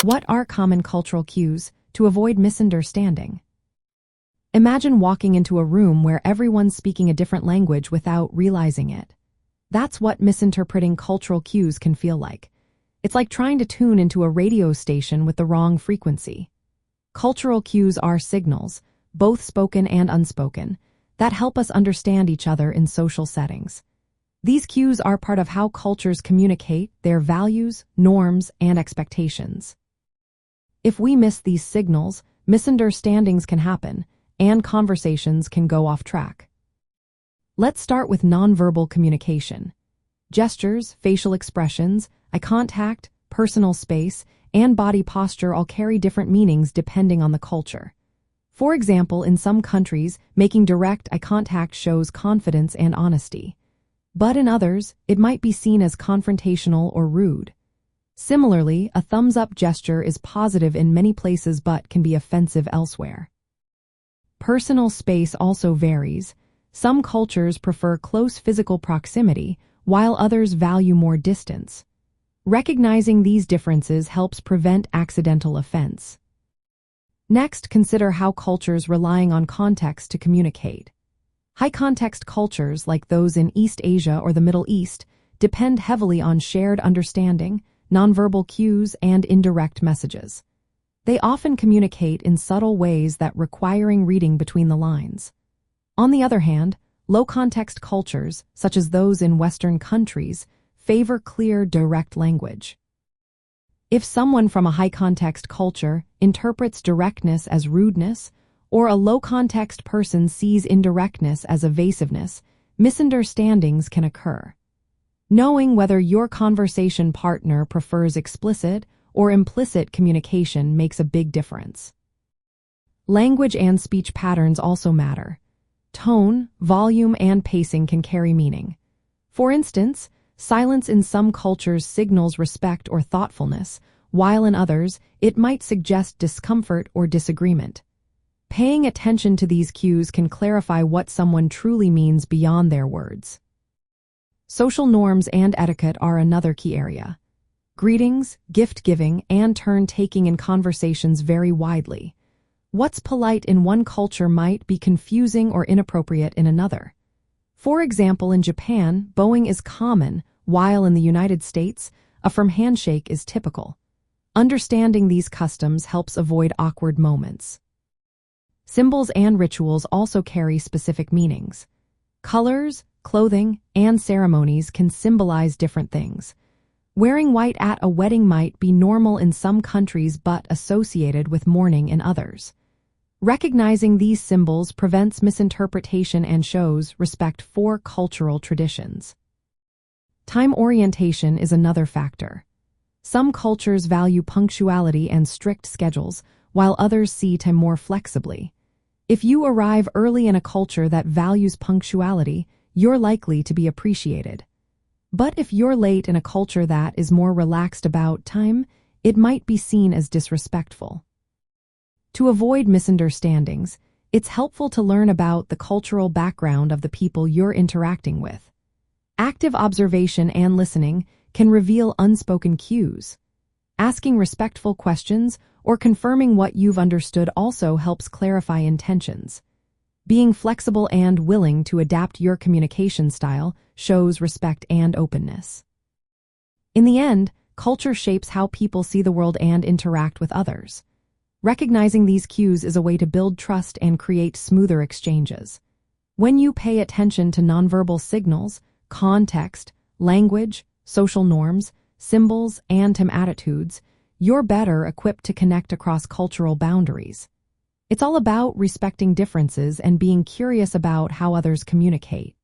What are common cultural cues to avoid misunderstanding? Imagine walking into a room where everyone's speaking a different language without realizing it. That's what misinterpreting cultural cues can feel like. It's like trying to tune into a radio station with the wrong frequency. Cultural cues are signals, both spoken and unspoken, that help us understand each other in social settings. These cues are part of how cultures communicate their values, norms, and expectations. If we miss these signals, misunderstandings can happen, and conversations can go off track. Let's start with nonverbal communication. Gestures, facial expressions, eye contact, personal space, and body posture all carry different meanings depending on the culture. For example, in some countries, making direct eye contact shows confidence and honesty. But in others, it might be seen as confrontational or rude. Similarly, a thumbs-up gesture is positive in many places but can be offensive elsewhere. Personal space also varies. Some cultures prefer close physical proximity, while others value more distance. Recognizing these differences helps prevent accidental offense. Next, consider how cultures relying on context to communicate. High-context cultures, like those in East Asia or the Middle East, depend heavily on shared understanding, nonverbal cues, and indirect messages. They often communicate in subtle ways that requiring reading between the lines. On the other hand, low-context cultures, such as those in Western countries, favor clear, direct language. If someone from a high-context culture interprets directness as rudeness, or a low-context person sees indirectness as evasiveness, misunderstandings can occur. Knowing whether your conversation partner prefers explicit or implicit communication makes a big difference. Language and speech patterns also matter. Tone, volume, and pacing can carry meaning. For instance, silence in some cultures signals respect or thoughtfulness, while in others, it might suggest discomfort or disagreement. Paying attention to these cues can clarify what someone truly means beyond their words. Social norms and etiquette are another key area. Greetings, gift-giving, and turn-taking in conversations vary widely. What's polite in one culture might be confusing or inappropriate in another. For example, in Japan, bowing is common, while in the United States, a firm handshake is typical. Understanding these customs helps avoid awkward moments. Symbols and rituals also carry specific meanings. Colors, clothing, and ceremonies can symbolize different things. Wearing white at a wedding might be normal in some countries but associated with mourning in others. Recognizing these symbols prevents misinterpretation and shows respect for cultural traditions. Time orientation is another factor. Some cultures value punctuality and strict schedules, while others see time more flexibly. If you arrive early in a culture that values punctuality, you're likely to be appreciated. But if you're late in a culture that is more relaxed about time, it might be seen as disrespectful. To avoid misunderstandings, it's helpful to learn about the cultural background of the people you're interacting with. Active observation and listening can reveal unspoken cues. Asking respectful questions or confirming what you've understood also helps clarify intentions. Being flexible and willing to adapt your communication style shows respect and openness. In the end, culture shapes how people see the world and interact with others. Recognizing these cues is a way to build trust and create smoother exchanges. When you pay attention to nonverbal signals, context, language, social norms, symbols, and time attitudes, you're better equipped to connect across cultural boundaries. It's all about respecting differences and being curious about how others communicate.